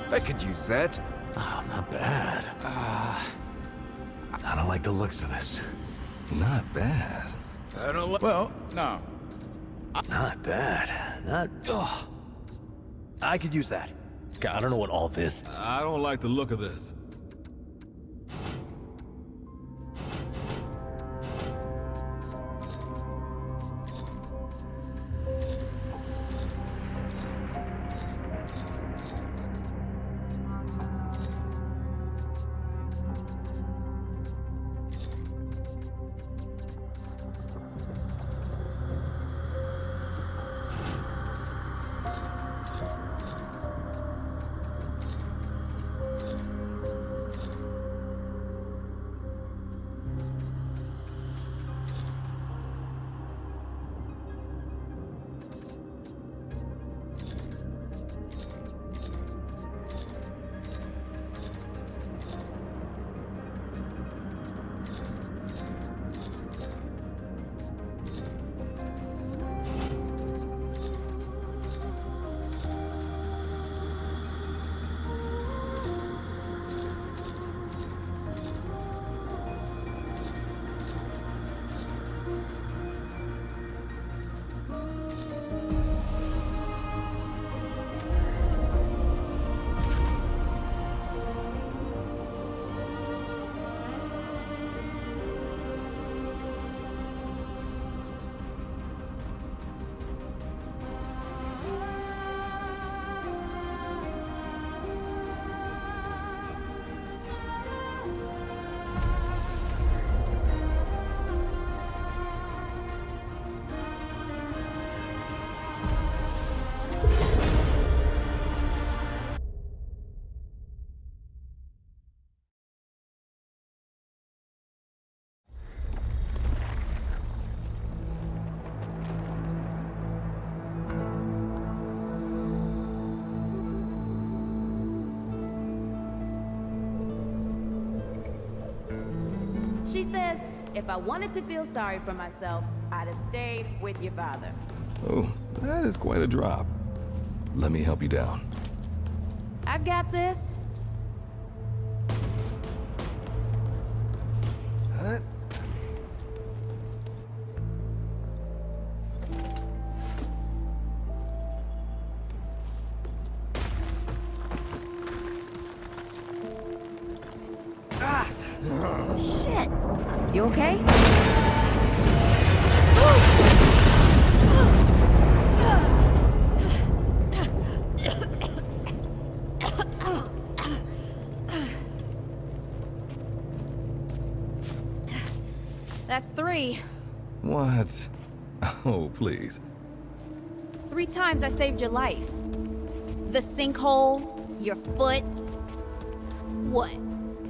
I could use that. Oh, not bad. I don't like the looks of this. Not bad. I don't like... Well, no. Not bad. Not... Ugh. I could use that. God, I don't know what all this... I don't like the look of this. She says, if I wanted to feel sorry for myself, I'd have stayed with your father. Oh, that is quite a drop. Let me help you down. I've got this. Huh? Shit! You okay? That's 3. What? Oh, please. 3 times I saved your life. The sinkhole, your foot. What?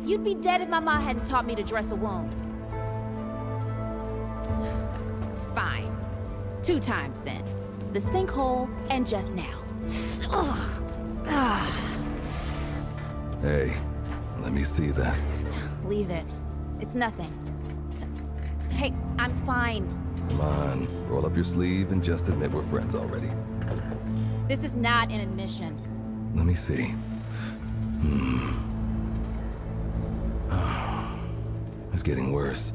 You'd be dead if my mom hadn't taught me to dress a wound. Fine. 2 times then. The sinkhole and just now. Hey, let me see that. Leave it. It's nothing. Hey, I'm fine. Come on, roll up your sleeve and just admit we're friends already. This is not an admission. Let me see. It's getting worse.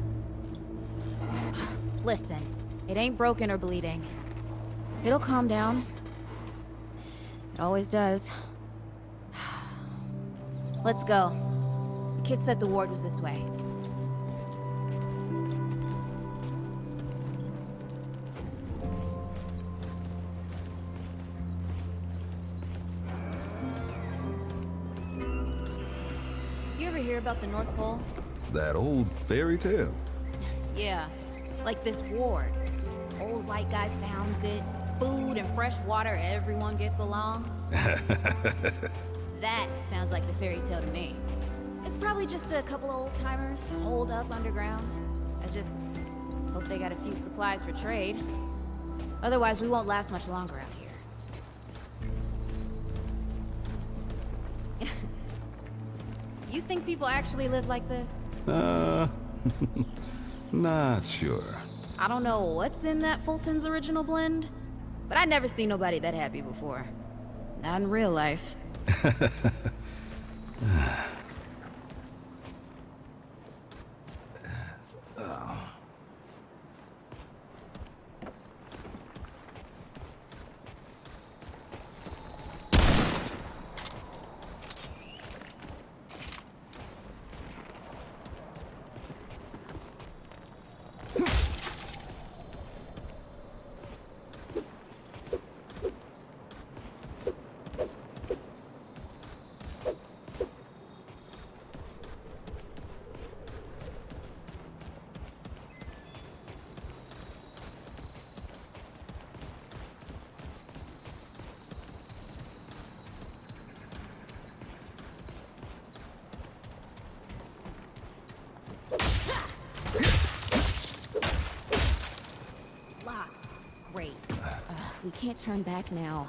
Listen, it ain't broken or bleeding. It'll calm down. It always does. Let's go. The kid said the ward was this way. You ever hear about the North Pole? That old fairy tale. Yeah, like this ward. Old white guy founds it. Food and fresh water, everyone gets along. That sounds like the fairy tale to me. It's probably just a couple of old-timers holed up underground. I just hope they got a few supplies for trade. Otherwise, we won't last much longer out here. You think people actually live like this? Not sure. I don't know what's in that Fulton's original blend, but I never seen nobody that happy before. Not in real life. Great. We can't turn back now.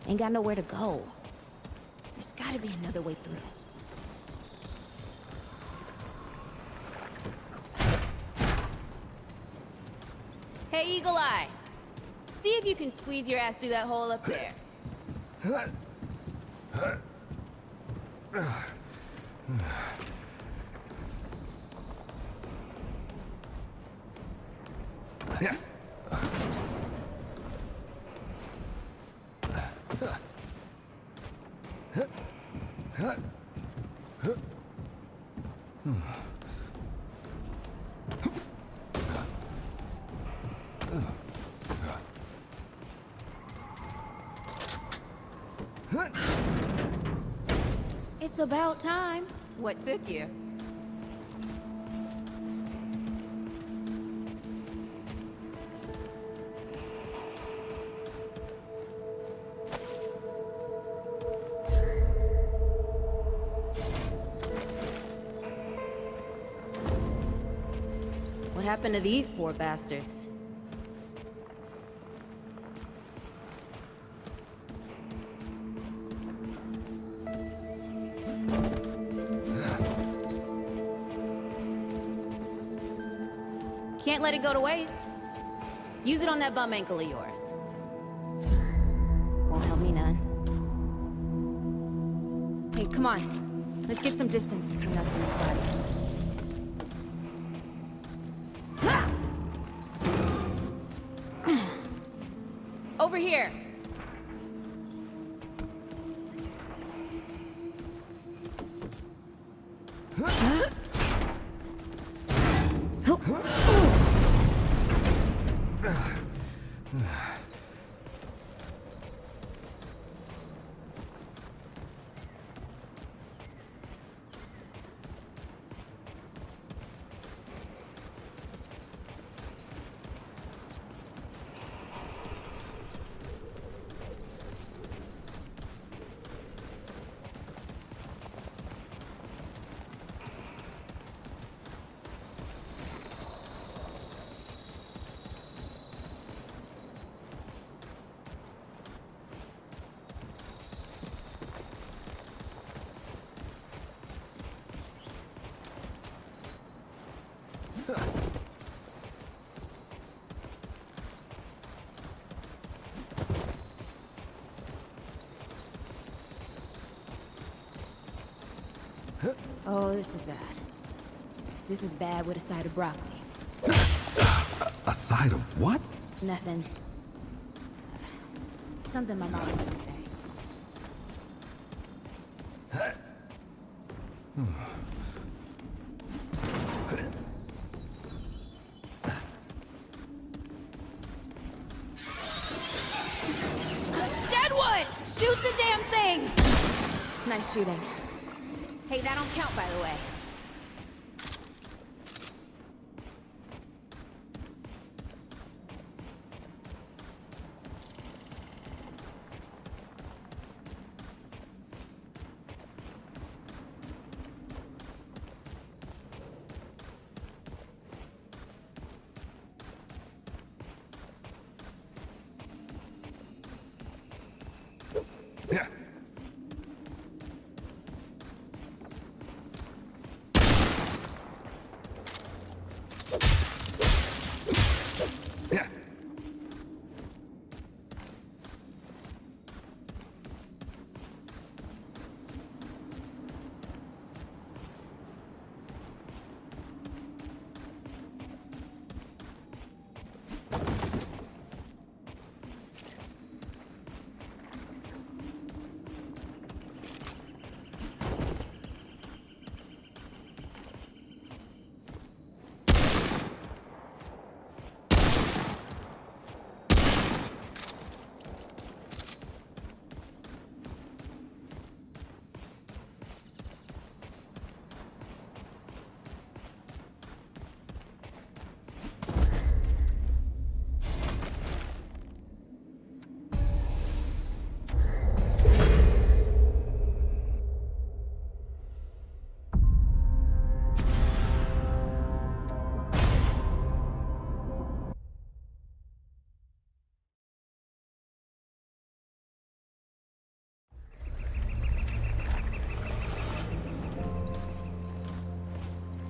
Ain't got nowhere to go. There's gotta be another way through. Hey, Eagle Eye. See if you can squeeze your ass through that hole up there. It's about time. What took you? What happened to these poor bastards? Can't let it go to waste. Use it on that bum ankle of yours. Won't help me none. Hey, come on. Let's get some distance between us and these bodies. Over here. Oh, this is bad. This is bad with a side of broccoli. A side of what? Nothing. Something my mom used to say. Deadwood! Shoot the damn thing! Nice shooting. Hey, that don't count, by the way.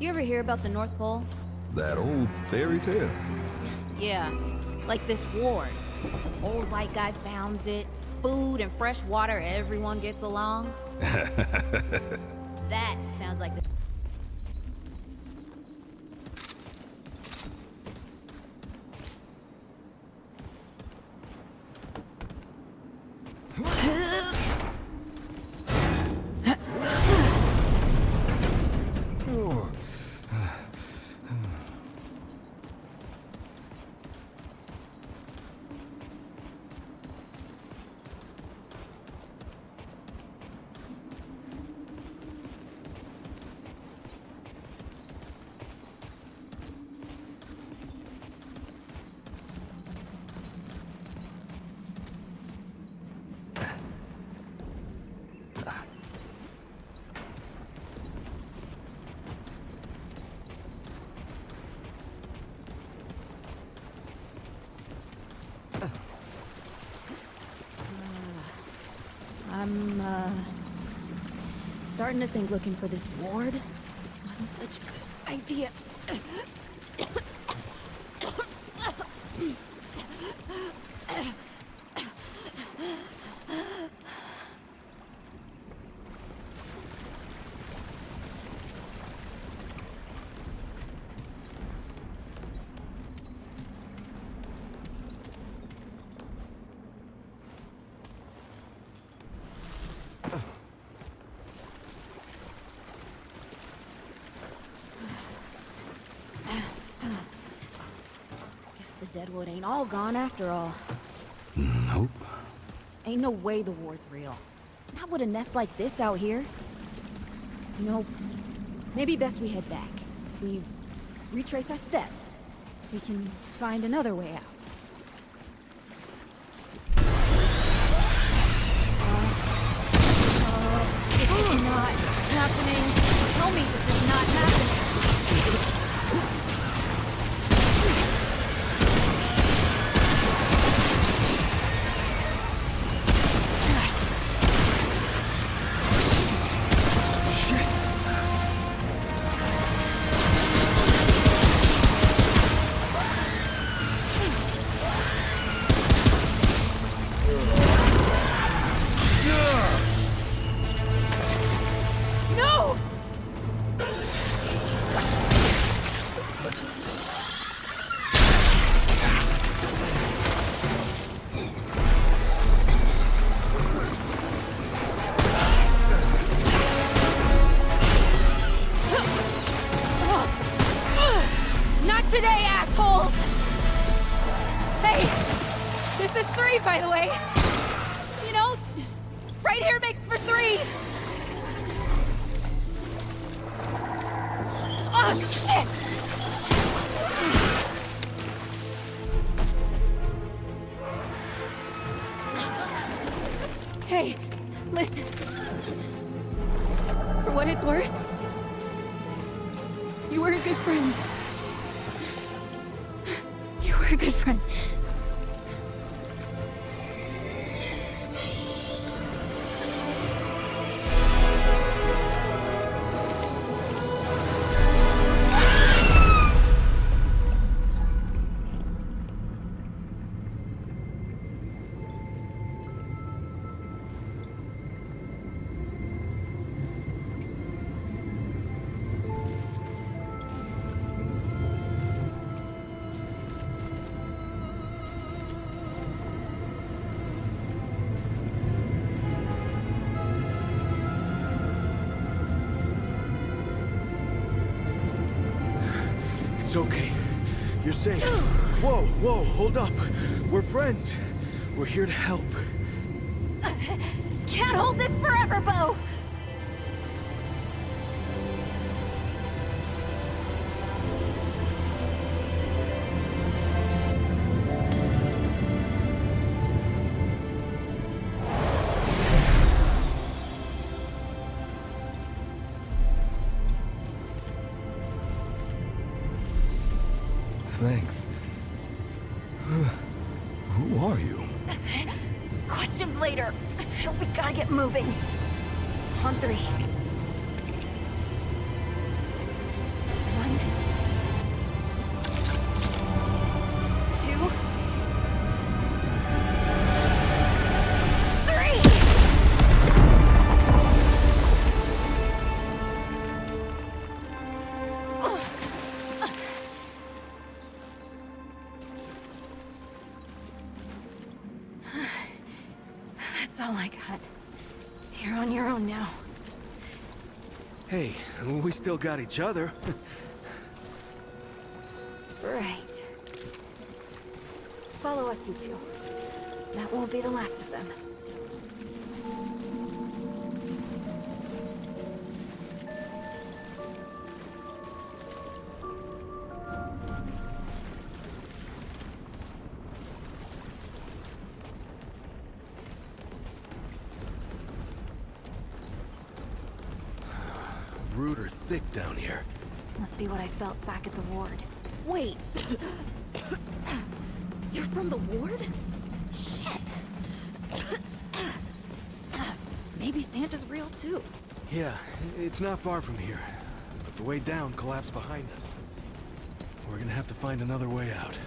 You ever hear about the North Pole? That old fairy tale. Yeah, like this ward. Old white guy founds it. Food and fresh water, everyone gets along. That sounds like the... I'm, starting to think looking for this ward wasn't such a good idea. Deadwood ain't all gone after all. Nope. Ain't no way the war's real. Not with a nest like this out here. You know, maybe best we head back. We retrace our steps. We can find another way out. This is not happening. Tell me this is not happening. Today, assholes! Hey, this is 3, by the way. You know, right here makes for 3. Oh, shit! Hey, listen. For what it's worth, you were a good friend. We're a good friend. It's okay. You're safe. Whoa, whoa, hold up. We're friends. We're here to help. Can't hold this forever, Bo! Thanks. Who are you? Questions later. We gotta get moving. On 3. 2, 3. That's all I got. You're on your own now. Hey, we still got each other. Right. Follow us, you two. That won't be the last of them. Rude or thick down here. Must be what I felt back at the ward. Wait. You're from the ward? Shit. Maybe Santa's real too. Yeah, it's not far from here. But the way down collapsed behind us. We're gonna have to find another way out.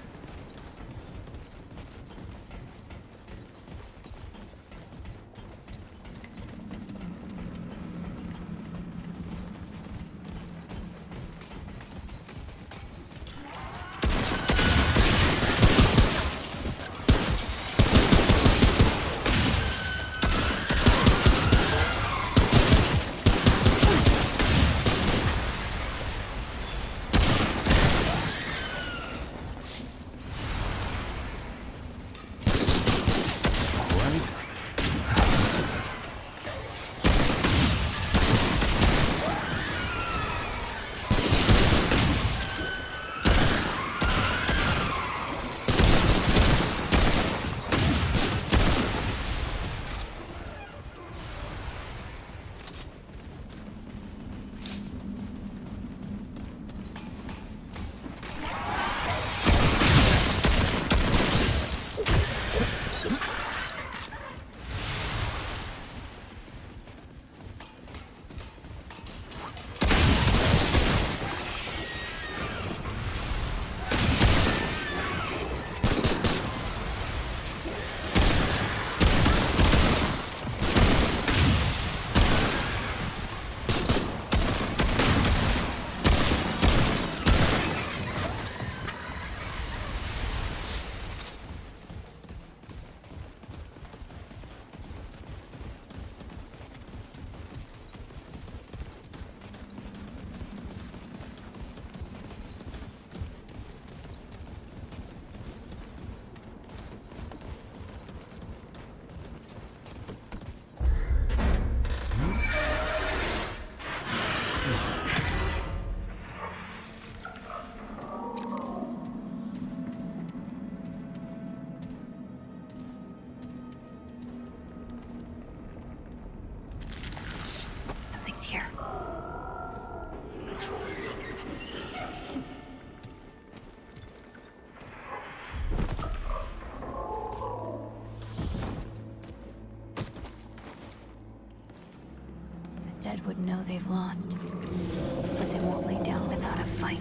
Dead would know they've lost, but they won't lay down without a fight.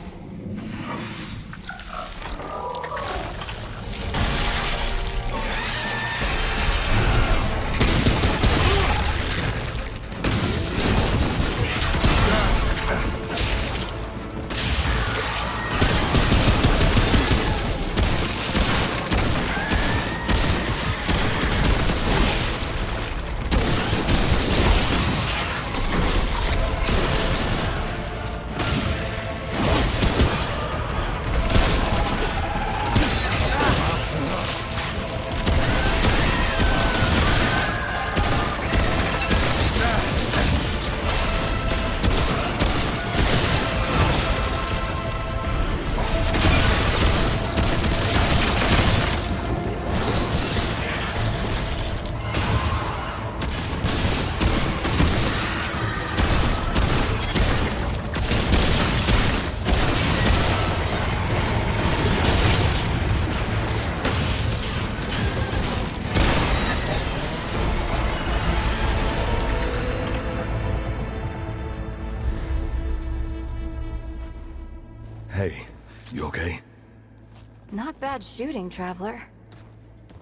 Not bad shooting, Traveler.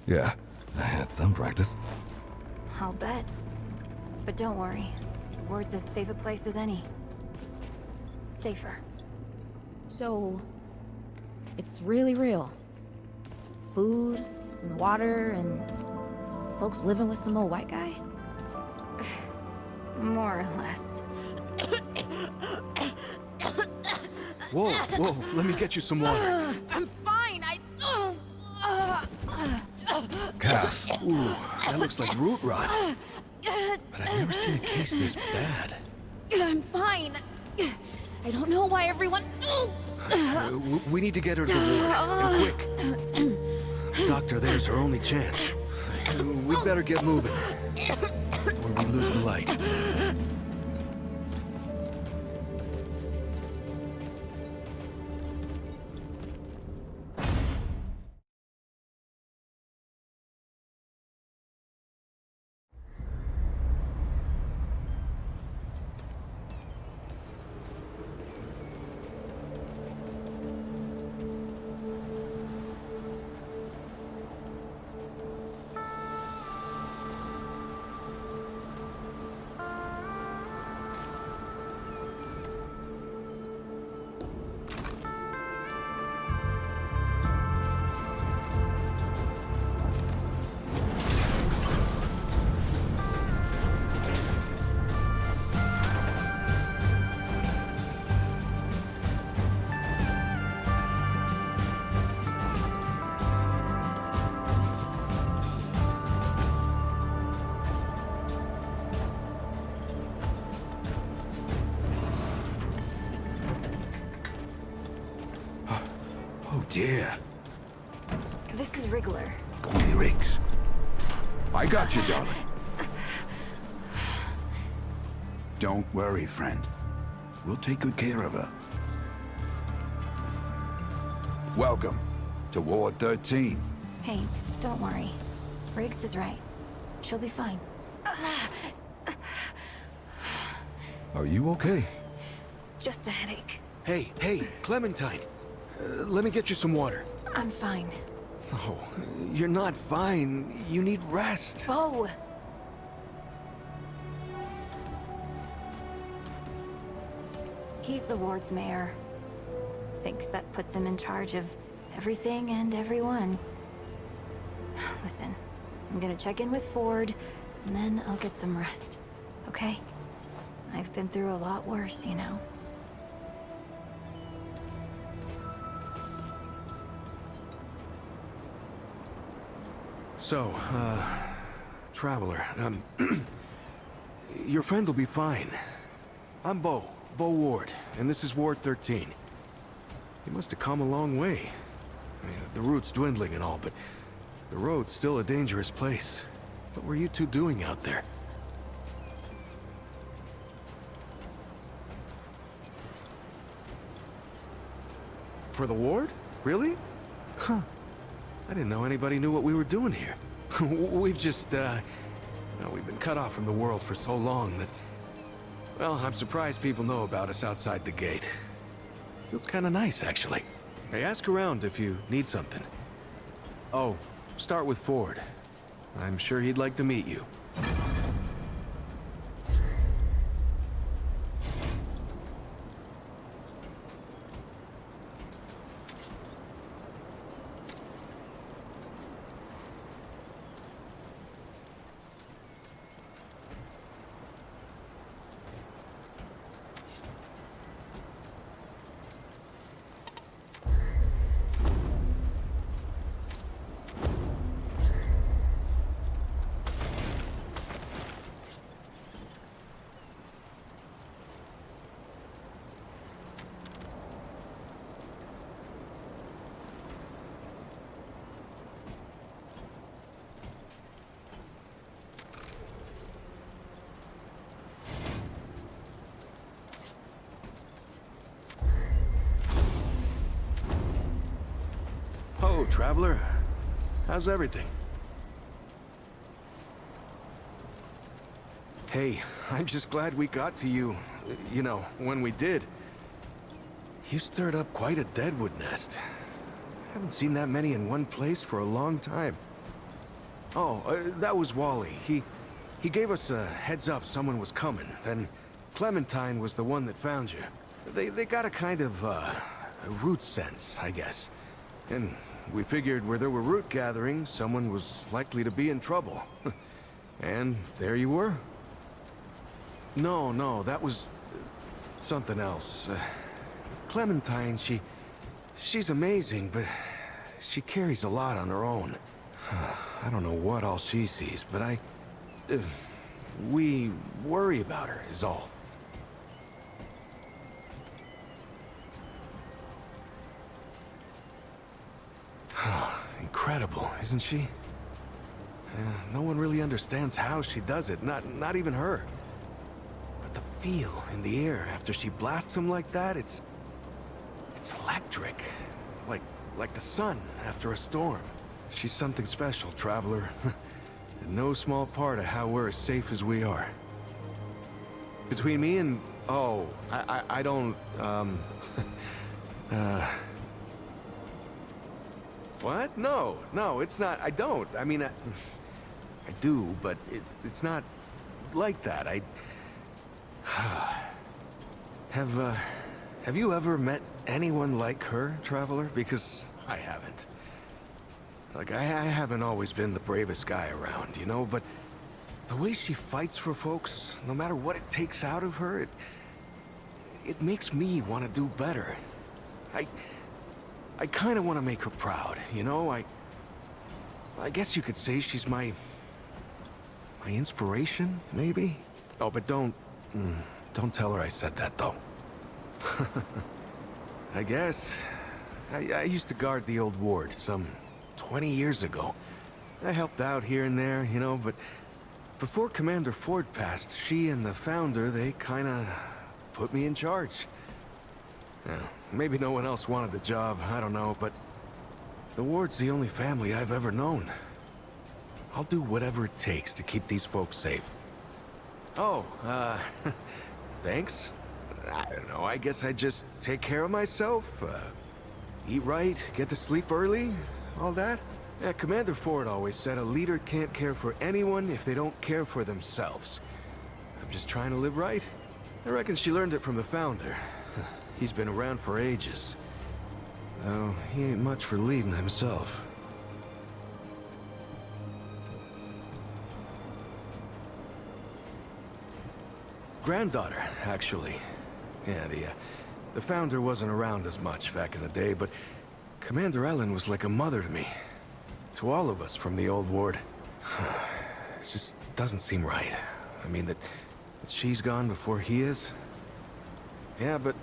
Yeah, I had some practice. I'll bet. But don't worry. The ward's as safe a place as any. Safer. So, it's really real. Food, and water, and folks living with some old white guy? More or less. Whoa, whoa, let me get you some water. I'm fine, Cass. Ooh, that looks like root rot. But I've never seen a case this bad. I'm fine. I don't know why everyone... We need to get her to the ward, and quick. Doctor, there's her only chance. We better get moving before we lose the light. Oh dear. This is Wriggler. Call me Riggs. I got you, darling. Don't worry, friend. We'll take good care of her. Welcome to Ward 13. Hey, don't worry. Riggs is right. She'll be fine. Are you okay? Just a headache. Hey, Clementine. Let me get you some water. I'm fine. Oh, you're not fine. You need rest. Bo! He's the ward's mayor. Thinks that puts him in charge of everything and everyone. Listen, I'm gonna check in with Ford, and then I'll get some rest. Okay? I've been through a lot worse, you know. So, Traveler, your friend will be fine. I'm Bo Ward, and this is Ward 13. You must have come a long way. I mean, the route's dwindling and all, but the road's still a dangerous place. What were you two doing out there? For the ward? Really? Huh. I didn't know anybody knew what we were doing here. We've just, we've been cut off from the world for so long that... Well, I'm surprised people know about us outside the gate. Feels kind of nice, actually. Hey, ask around if you need something. Oh, start with Ford. I'm sure he'd like to meet you. Oh, Traveler. How's everything? Hey, I'm just glad we got to you, you know, when we did. You stirred up quite a deadwood nest. Haven't seen that many in one place for a long time. Oh, that was Wally. He gave us a heads up someone was coming. Then Clementine was the one that found you. They got a kind of, a root sense, I guess. And we figured where there were root gatherings, someone was likely to be in trouble. And there you were. No, that was something else. Clementine, she's amazing, but she carries a lot on her own. I don't know what all she sees, but we worry about her, is all. Incredible, isn't she? No one really understands how she does it, not even her. But the feel in the air after she blasts them like that, it's electric. Like the sun after a storm. She's something special, Traveler. And no small part of how we're as safe as we are. Between me and... Oh, I don't... What? No, it's not. I don't. I mean, I do, but it's not like that. Have you ever met anyone like her, Traveler? Because I haven't. Like, I haven't always been the bravest guy around, you know, but the way she fights for folks, no matter what it takes out of her, it makes me want to do better. I kind of want to make her proud, you know? I guess you could say she's my inspiration, maybe? Oh, but don't tell her I said that, though. I guess. I used to guard the old ward some 20 years ago. I helped out here and there, you know, but before Commander Ford passed, she and the Founder, they kind of put me in charge. Now, maybe no one else wanted the job, I don't know, but the ward's the only family I've ever known. I'll do whatever it takes to keep these folks safe. Oh, thanks. I don't know, I guess I just take care of myself, eat right, get to sleep early, all that. Yeah, Commander Ford always said a leader can't care for anyone if they don't care for themselves. I'm just trying to live right. I reckon she learned it from the Founder. He's been around for ages. Oh, he ain't much for leading himself. Granddaughter, actually. Yeah, the Founder wasn't around as much back in the day, but Commander Ellen was like a mother to me. To all of us from the old ward. It just doesn't seem right. I mean, that she's gone before he is. Yeah, but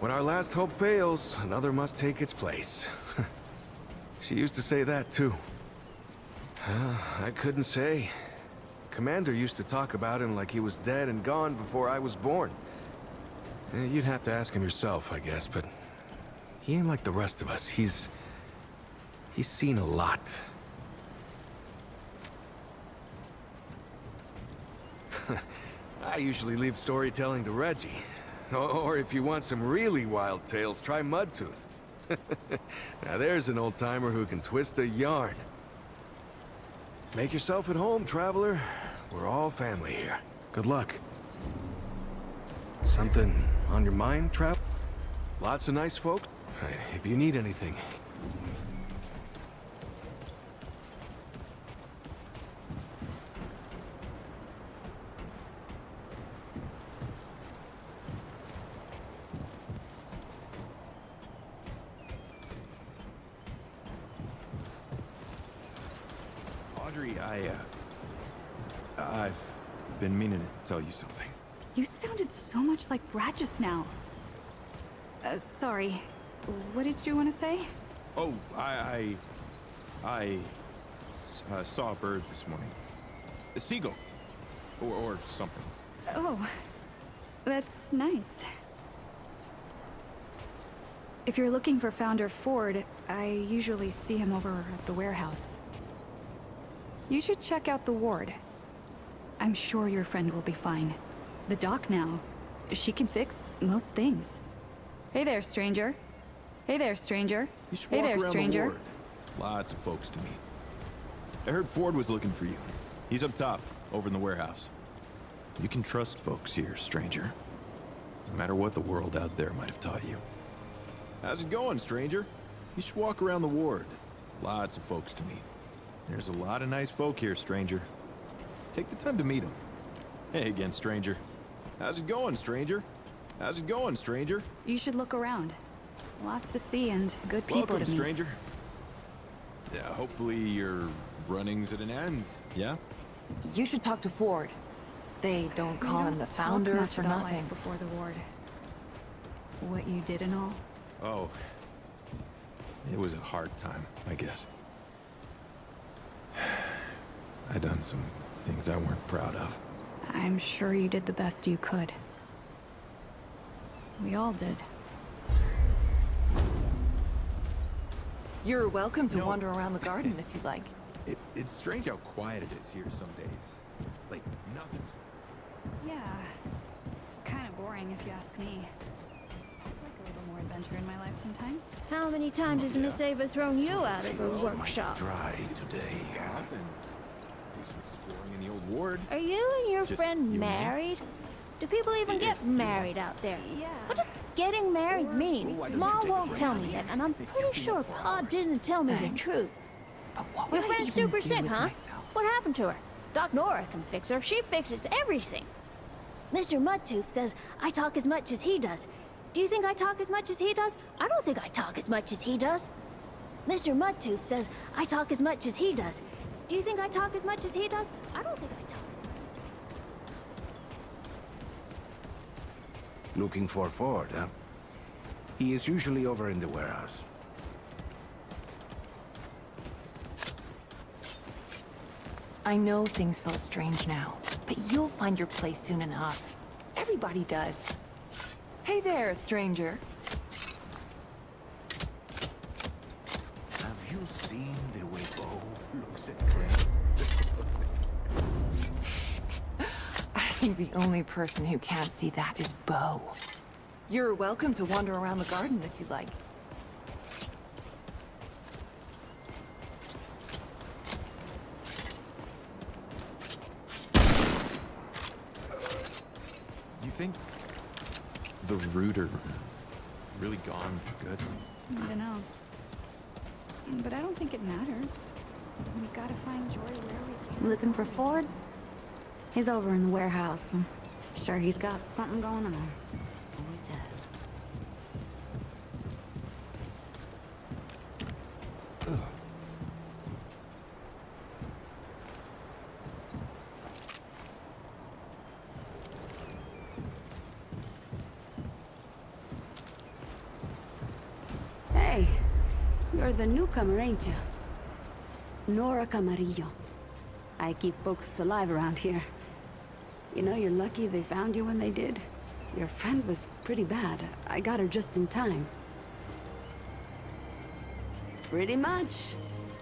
when our last hope fails, another must take its place. She used to say that, too. I couldn't say. Commander used to talk about him like he was dead and gone before I was born. You'd have to ask him yourself, I guess, but he ain't like the rest of us. He's seen a lot. I usually leave storytelling to Reggie. Or if you want some really wild tales, try Mudtooth. Now there's an old-timer who can twist a yarn. Make yourself at home, Traveler. We're all family here. Good luck. Something on your mind, Trav? Lots of nice folks. If you need anything. Audrey, I've been meaning to tell you something. You sounded so much like Brad just now. Sorry. What did you want to say? Oh, I saw a bird this morning. A seagull. Or something. Oh, that's nice. If you're looking for Founder Ford, I usually see him over at the warehouse. You should check out the ward. I'm sure your friend will be fine. The doc now. She can fix most things. Hey there, stranger. Hey there, stranger. You should Hey walk there, around stranger. the ward. Lots of folks to meet. I heard Ford was looking for you. He's up top, over in the warehouse. You can trust folks here, stranger. No matter what the world out there might have taught you. How's it going, stranger? You should walk around the ward. Lots of folks to meet. There's a lot of nice folk here, stranger. Take the time to meet them. Hey again, stranger. How's it going, stranger? How's it going, stranger? You should look around. Lots to see and good people Welcome, to meet. stranger. Yeah, hopefully your running's at an end, yeah? You should talk to Ford. They don't We call don't him the talk founder much for about nothing. life before the ward. What you did and all. Oh. It was a hard time, I guess. I done some things I weren't proud of. I'm sure you did the best you could. We all did. You're welcome to No. wander around the garden if you'd like. It's strange how quiet it is here some days. Like, nothing's... Yeah. Kind of boring if you ask me. I'd like a little more adventure in my life sometimes. How many times has Miss Ava thrown you out of her workshop? Dry today. Off and do some exploring in the old ward. Are you and your Just friend you and me? married? Do people even get married out there? Yeah. What does getting married mean? Ma won't tell me yet, and I'm pretty sure Pa didn't tell me the truth. But what Your would I friend's even super do sick, with huh? myself? What happened to her? Doc Nora can fix her. She fixes everything. Mr. Mudtooth says I talk as much as he does. Do you think I talk as much as he does? I don't think I talk as much as he does. Mr. Mudtooth says I talk as much as he does. Do you think I talk as much as he does? I don't think I talk. Looking for Ford, huh? He is usually over in the warehouse. I know things feel strange now, but you'll find your place soon enough. Everybody does. Hey there, stranger. Have you seen the way Bo looks at Claire? I think the only person who can't see that is Bo. You're welcome to wander around the garden if you'd like. You think the Rooter really gone for good? I don't know. But I don't think it matters. We gotta find joy where we can. Looking for Ford? He's over in the warehouse. I'm sure he's got something going on. Always does. Hey, you're the newcomer, ain't you? Nora Camarillo. I keep folks alive around here. You know, you're lucky they found you when they did. Your friend was pretty bad. I got her just in time. Pretty much.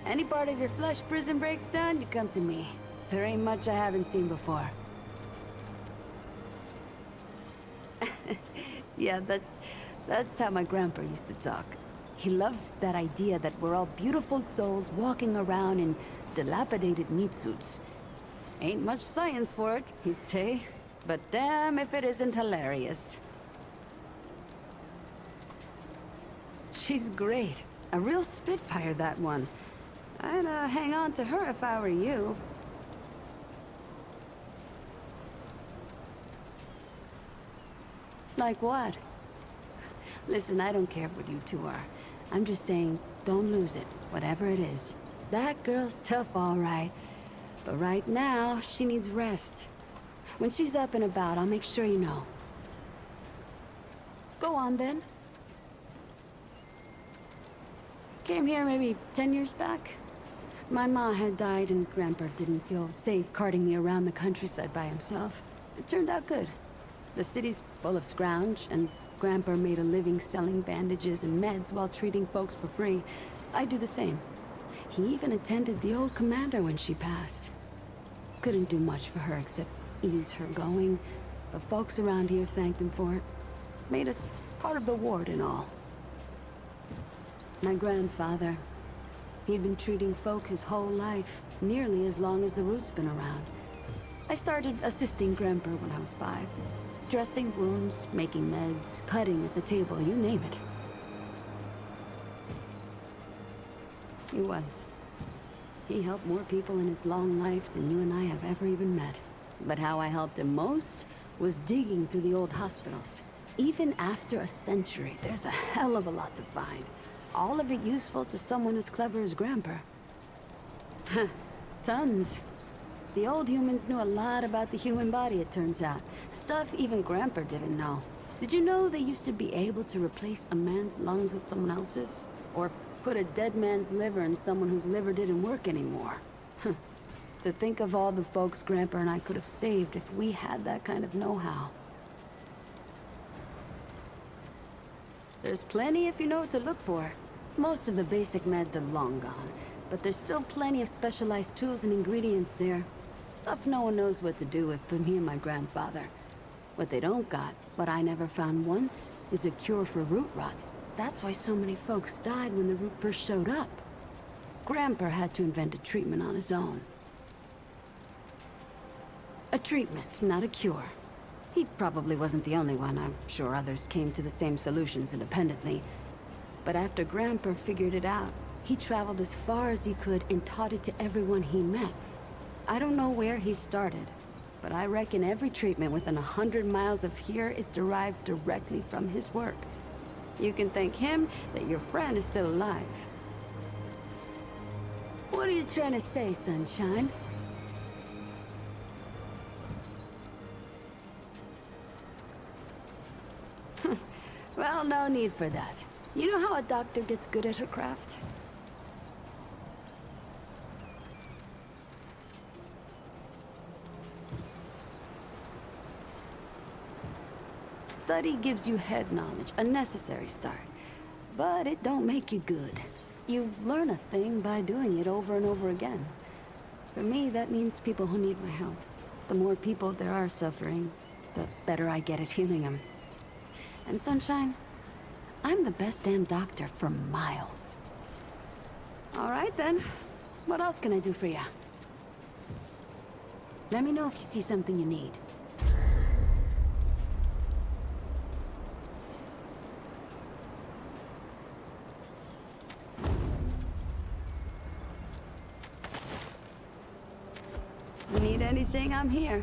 Any part of your flesh prison breaks down, you come to me. There ain't much I haven't seen before. Yeah, that's how my grandpa used to talk. He loved that idea that we're all beautiful souls walking around in dilapidated meat suits. Ain't much science for it, he'd say. But damn if it isn't hilarious. She's great. A real spitfire, that one. I'd hang on to her if I were you. Like what? Listen, I don't care what you two are. I'm just saying, don't lose it, whatever it is. That girl's tough, all right. But right now, she needs rest. When she's up and about, I'll make sure you know. Go on, then. Came here maybe 10 years back. My ma had died and Grandpa didn't feel safe carting me around the countryside by himself. It turned out good. The city's full of scrounge, and Grandpa made a living selling bandages and meds while treating folks for free. I do the same. He even attended the old commander when she passed. Couldn't do much for her except ease her going, but folks around here thanked him for it. Made us part of the ward and all. My grandfather. He'd been treating folk his whole life, nearly as long as the root's been around. I started assisting Grandpa when I was 5. Dressing wounds, making meds, cutting at the table, you name it. He was. He helped more people in his long life than you and I have ever even met. But how I helped him most was digging through the old hospitals. Even after a century, there's a hell of a lot to find. All of it useful to someone as clever as Grandpa. Tons. The old humans knew a lot about the human body, it turns out. Stuff even Grandpa didn't know. Did you know they used to be able to replace a man's lungs with someone else's? Or put a dead man's liver in someone whose liver didn't work anymore? To think of all the folks Grandpa and I could have saved if we had that kind of know-how. There's plenty if you know what to look for. Most of the basic meds are long gone, but there's still plenty of specialized tools and ingredients there. Stuff no one knows what to do with but me and my grandfather. What they don't got, what I never found once, is a cure for root rot. That's why so many folks died when the root first showed up. Grandpa had to invent a treatment on his own. A treatment, not a cure. He probably wasn't the only one. I'm sure others came to the same solutions independently. But after Grandpa figured it out, he traveled as far as he could and taught it to everyone he met. I don't know where he started, but I reckon every treatment within 100 miles of here is derived directly from his work. You can thank him that your friend is still alive. What are you trying to say, Sunshine? Well, no need for that. You know how a doctor gets good at her craft? Study gives you head knowledge, a necessary start. But it don't make you good. You learn a thing by doing it over and over again. For me, that means people who need my help. The more people there are suffering, the better I get at healing them. And Sunshine, I'm the best damn doctor for miles. All right then. What else can I do for you? Let me know if you see something you need. Need anything, I'm here.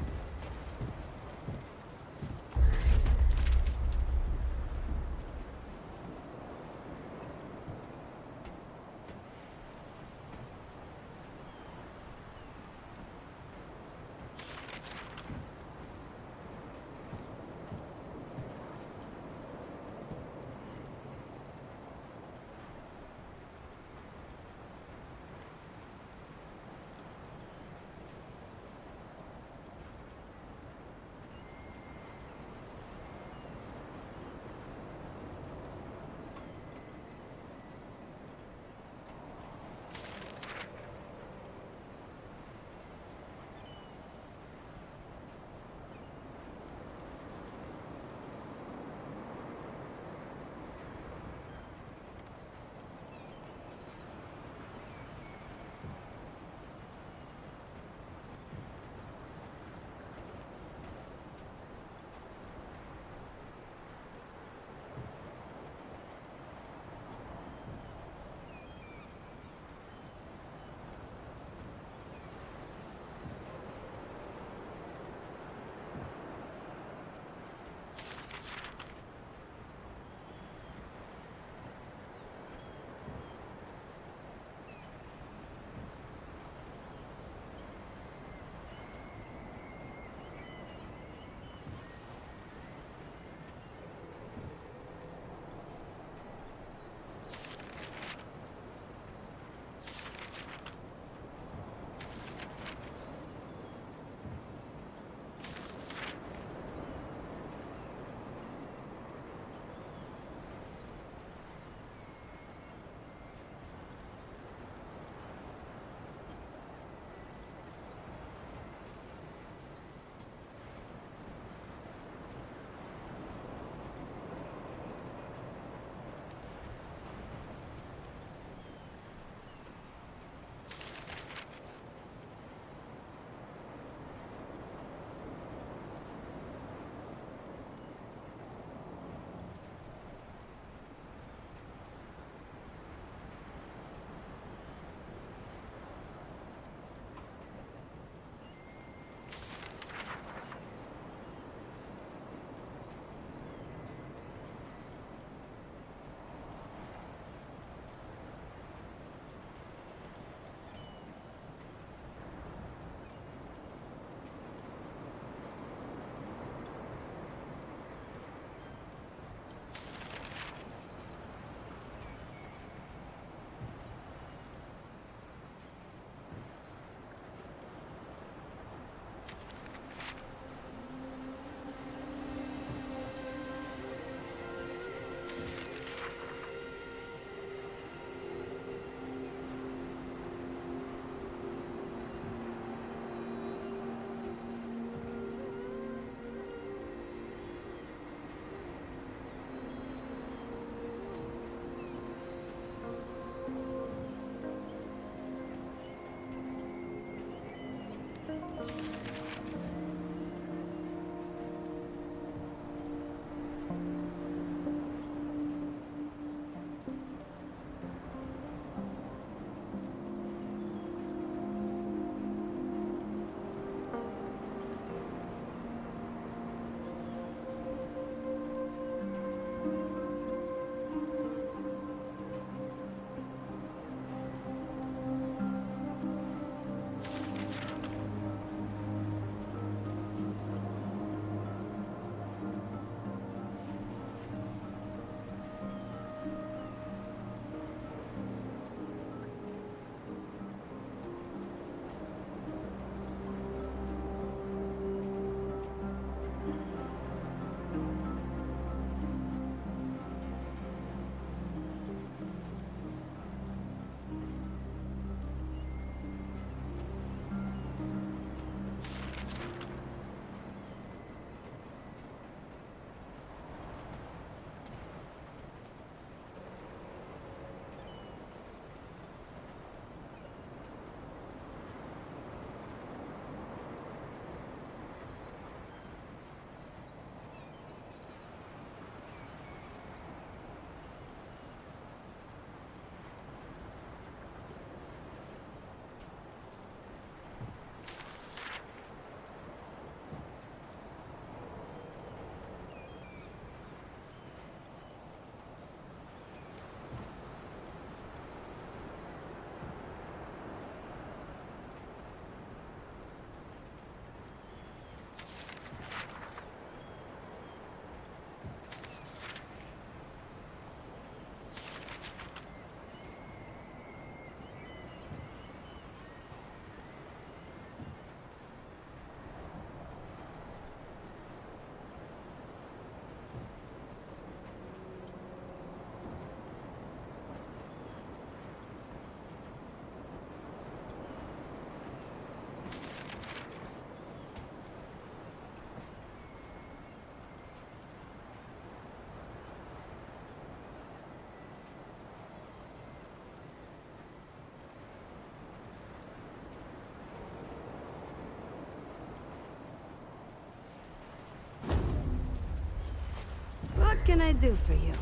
can I do for you?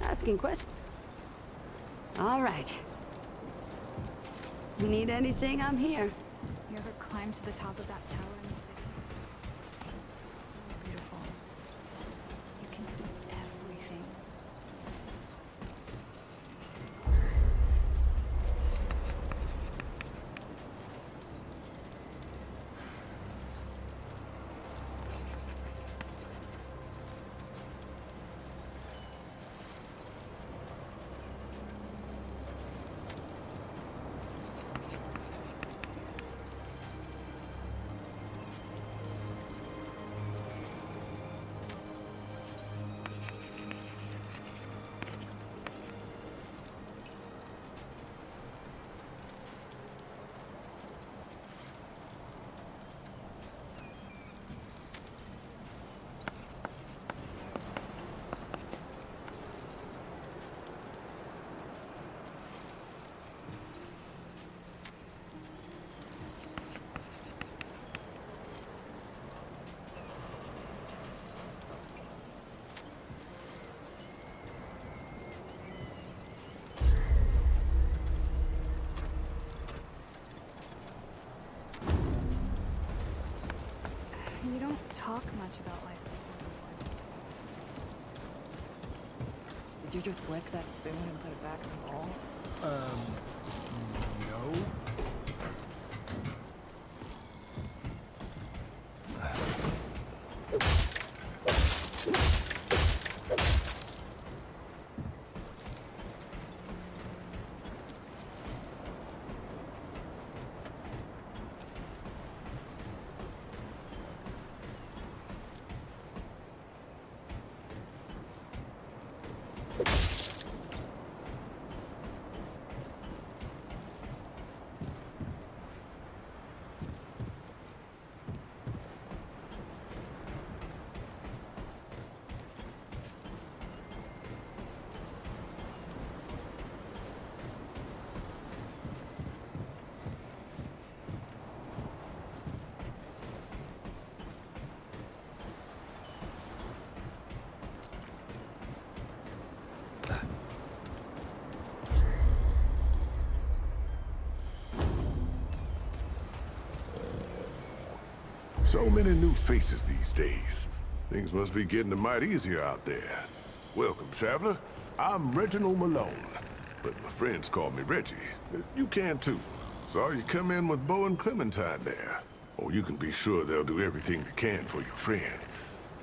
Asking questions. All right. You need anything, I'm here. You ever climbed to the top of that tower in the city? So beautiful. You can see everything. You don't talk much about life before the war. Did you just lick that spoon and put it back in the bowl? No. So many new faces these days. Things must be getting a mite easier out there. Welcome, traveler. I'm Reginald Malone, but my friends call me Reggie. You can too. Saw you come in with Bo and Clementine there. Or you can be sure they'll do everything they can for your friend.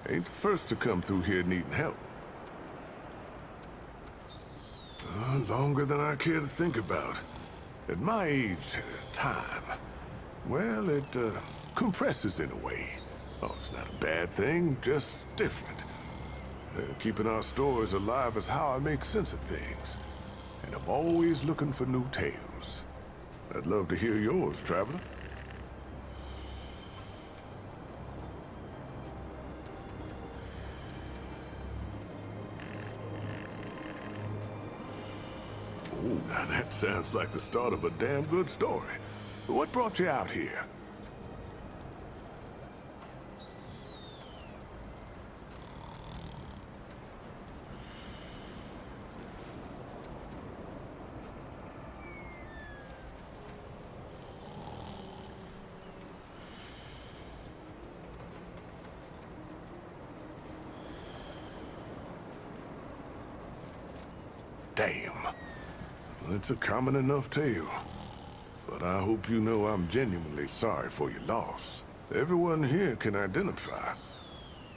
Ain't the first to come through here needing help. Longer than I care to think about. At my age, time, well, it compresses in a way. Oh, it's not a bad thing, just different. Keeping our stories alive is how I make sense of things. And I'm always looking for new tales. I'd love to hear yours, traveler. Oh, now that sounds like the start of a damn good story. What brought you out here? Damn. Well, it's a common enough tale. But I hope you know I'm genuinely sorry for your loss. Everyone here can identify.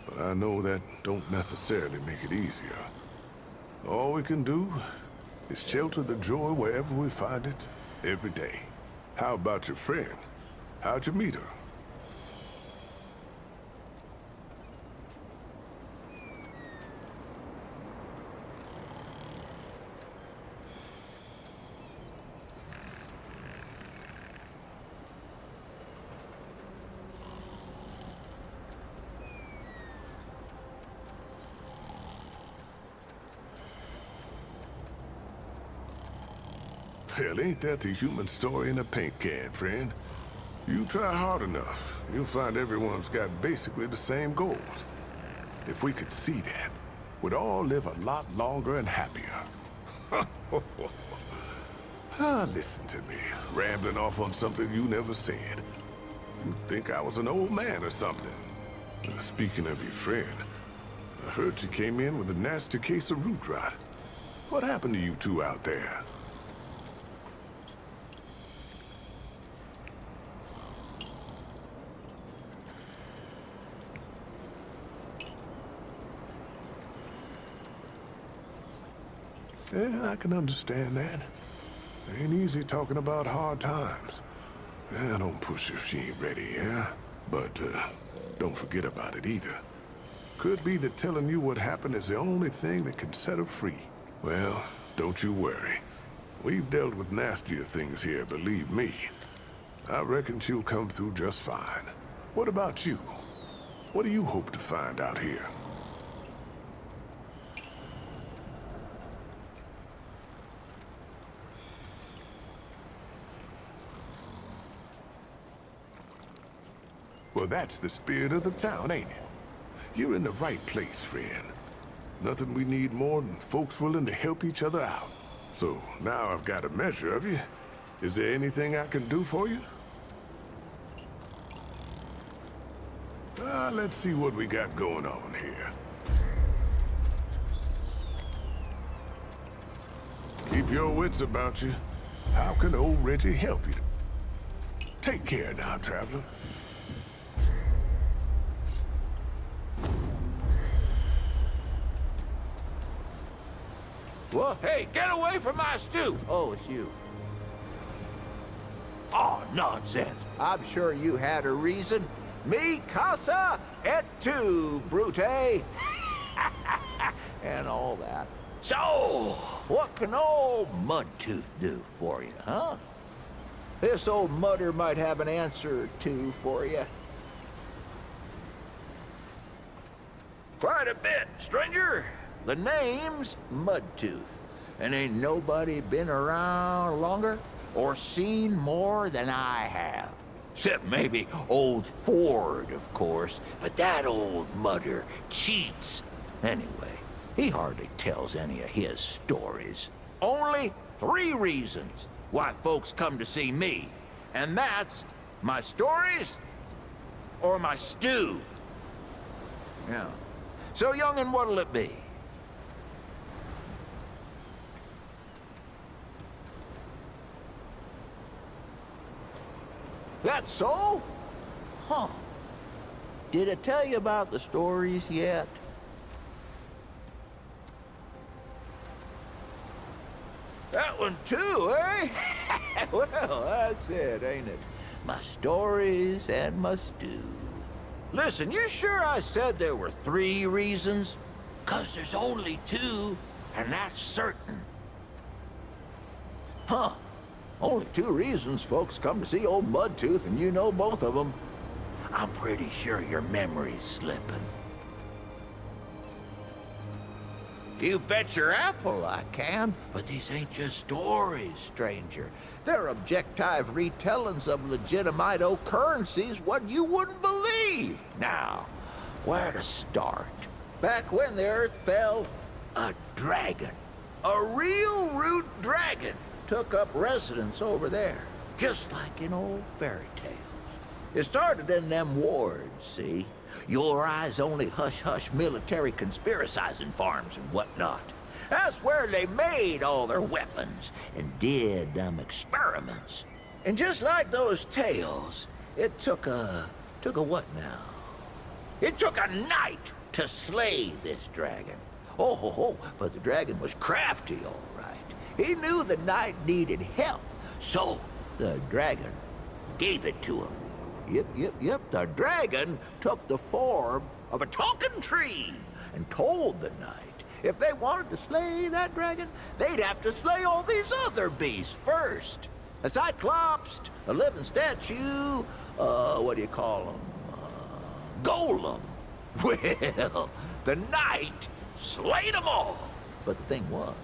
But I know that don't necessarily make it easier. All we can do is shelter the joy wherever we find it, every day. How about your friend? How'd you meet her? Hell, ain't that the human story in a paint can, friend? You try hard enough, you'll find everyone's got basically the same goals. If we could see that, would all live a lot longer and happier. Ah, listen to me, rambling off on something you never said. You'd think I was an old man or something. Speaking of your friend, I heard she came in with a nasty case of root rot. What happened to you two out there? Yeah, I can understand that. Ain't easy talking about hard times. Yeah, don't push if she ain't ready, yeah? But, don't forget about it either. Could be that telling you what happened is the only thing that can set her free. Well, don't you worry. We've dealt with nastier things here, believe me. I reckon she'll come through just fine. What about you? What do you hope to find out here? Well, that's the spirit of the town, ain't it? You're in the right place, friend. Nothing we need more than folks willing to help each other out. So, now I've got a measure of you. Is there anything I can do for you? Let's see what we got going on here. Keep your wits about you. How can old Reggie help you? Take care now, traveler. Well, hey, get away from my stew! Oh, it's you. Oh, nonsense. I'm sure you had a reason. Mi casa et tu, Brute. And all that. So, what can old Mudtooth do for you, huh? This old mudder might have an answer or two for you. Quite a bit, stranger. The name's Mudtooth, and ain't nobody been around longer or seen more than I have. Except maybe old Ford, of course, but that old mudder cheats. Anyway, he hardly tells any of his stories. Only 3 reasons why folks come to see me, and that's my stories or my stew. Yeah. So, young'un, what'll it be? That's so? Huh. Did I tell you about the stories yet? That one too, eh? Well, that's it, ain't it? My stories and my stew. Listen, you sure I said there were 3 reasons? 'Cause there's only 2, and that's certain. Huh. Only 2 reasons folks come to see old Mudtooth, and you know both of them. I'm pretty sure your memory's slipping. You bet your apple I can, but these ain't just stories, stranger. They're objective retellings of legitimate occurrences what you wouldn't believe. Now, where to start? Back when the earth fell, a dragon, a real root dragon, took up residence over there, just like in old fairy tales. It started in them wards, see? Your eyes only hush-hush military conspiracizing farms and whatnot. That's where they made all their weapons and did them experiments. And just like those tales, it took a what now? It took a night to slay this dragon. Oh, ho, ho, but the dragon was crafty, all right. He knew the knight needed help, so the dragon gave it to him. Yep, the dragon took the form of a talking tree and told the knight if they wanted to slay that dragon, they'd have to slay all these other beasts first. A cyclops, a living statue, what do you call them? Golem. Well, the knight slayed them all. But the thing was,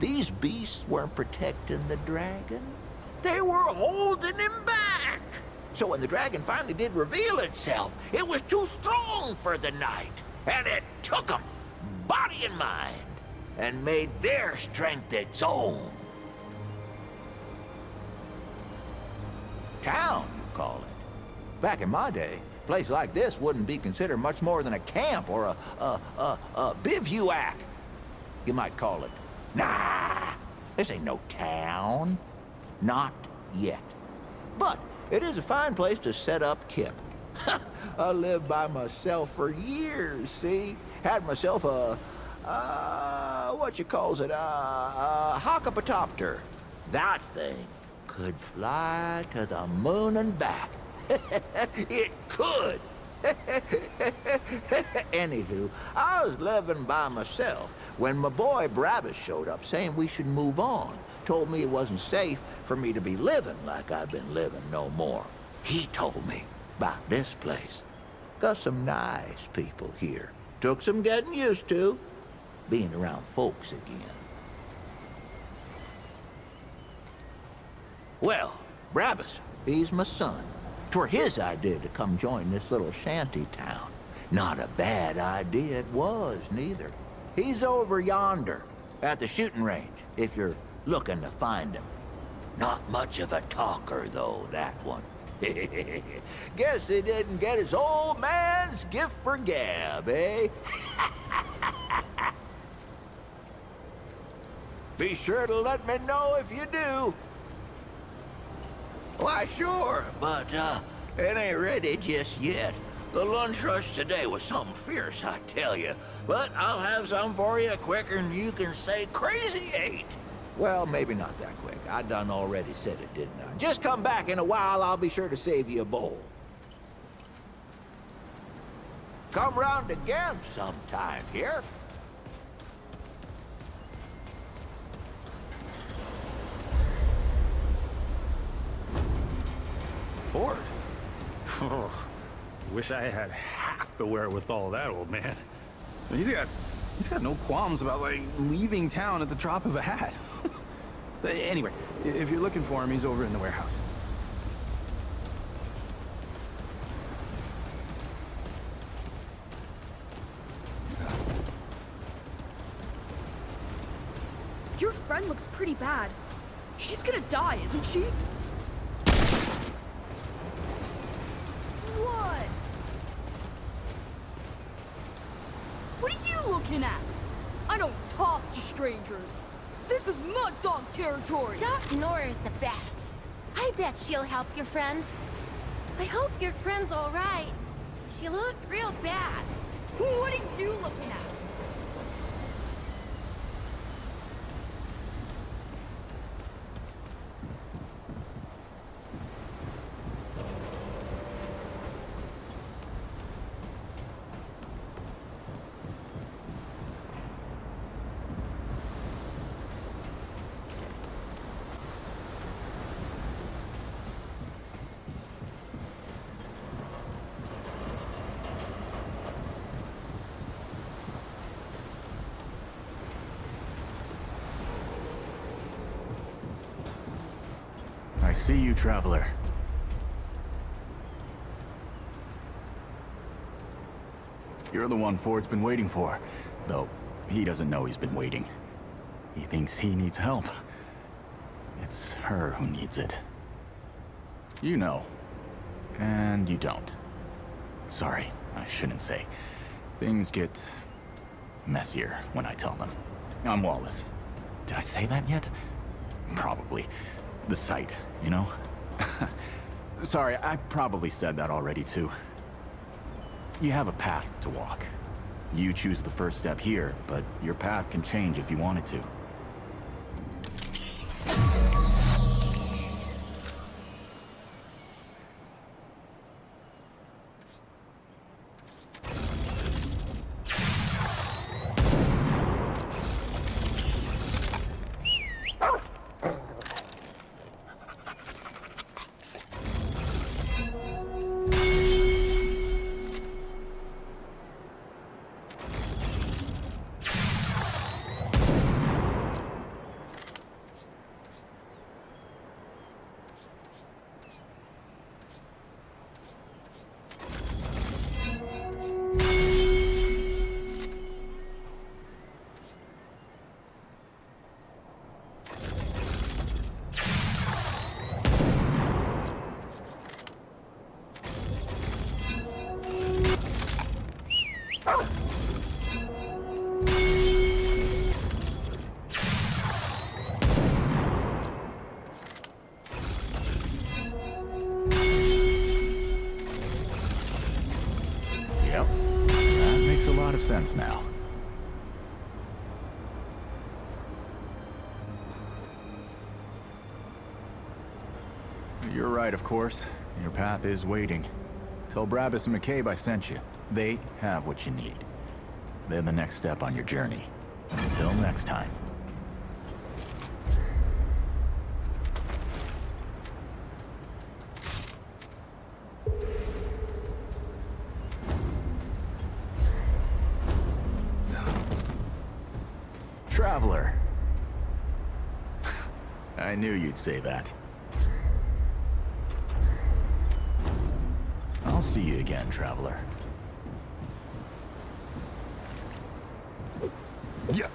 these beasts weren't protecting the dragon. They were holding him back. So when the dragon finally did reveal itself, it was too strong for the knight, and it took him. body and mind, and made their strength its own. Town, you call it. Back in my day, a place like this wouldn't be considered much more than a camp or a bivouac. You might call it. Nah, this ain't no town. Not yet. But it is a fine place to set up kip. I lived by myself for years, see? Had myself a hockapatopter. That thing could fly to the moon and back. It could. Anywho, I was living by myself when my boy Brabus showed up saying we should move on. Told me it wasn't safe for me to be living like I've been living no more. He told me about this place. Got some nice people here. Took some getting used to, being around folks again. Well, Brabus, he's my son. 'Twere his idea to come join this little shanty town. Not a bad idea it was, neither. He's over yonder, at the shooting range, if you're looking to find him. Not much of a talker, though, that one. Guess he didn't get his old man's gift for gab, eh? Be sure to let me know if you do. Why, sure, but it ain't ready just yet. The lunch rush today was something fierce, I tell you. But I'll have some for you quicker than you can say crazy eight. Well, maybe not that quick. I done already said it, didn't I? Just come back in a while, I'll be sure to save you a bowl. Come round again sometime here. Ford? Oh, wish I had half the wherewithal of that old man. He's got no qualms about, like, leaving town at the drop of a hat. Anyway, if you're looking for him, he's over in the warehouse. Your friend looks pretty bad. She's gonna die, isn't she? What? What are you looking at? I don't talk to strangers. This is mud dog territory. Doc Nora's the best. I bet she'll help your friends. I hope your friend's all right. She looked real bad. What are you looking at? I see you, traveler. You're the one Ford's been waiting for, though he doesn't know he's been waiting. He thinks he needs help. It's her who needs it. You know, and you don't. Sorry, I shouldn't say. Things get messier when I tell them. I'm Wallace. Did I say that yet? Probably. The site, you know? Sorry, I probably said that already too. You have a path to walk. You choose the first step here, but your path can change if you wanted to. sense now. You're right, of course. Your path is waiting. Tell Brabus and McCabe I sent you. They have what you need. They're the next step on your journey. Until next time. Traveler. I knew you'd say that. I'll see you again, Traveler. Yeah.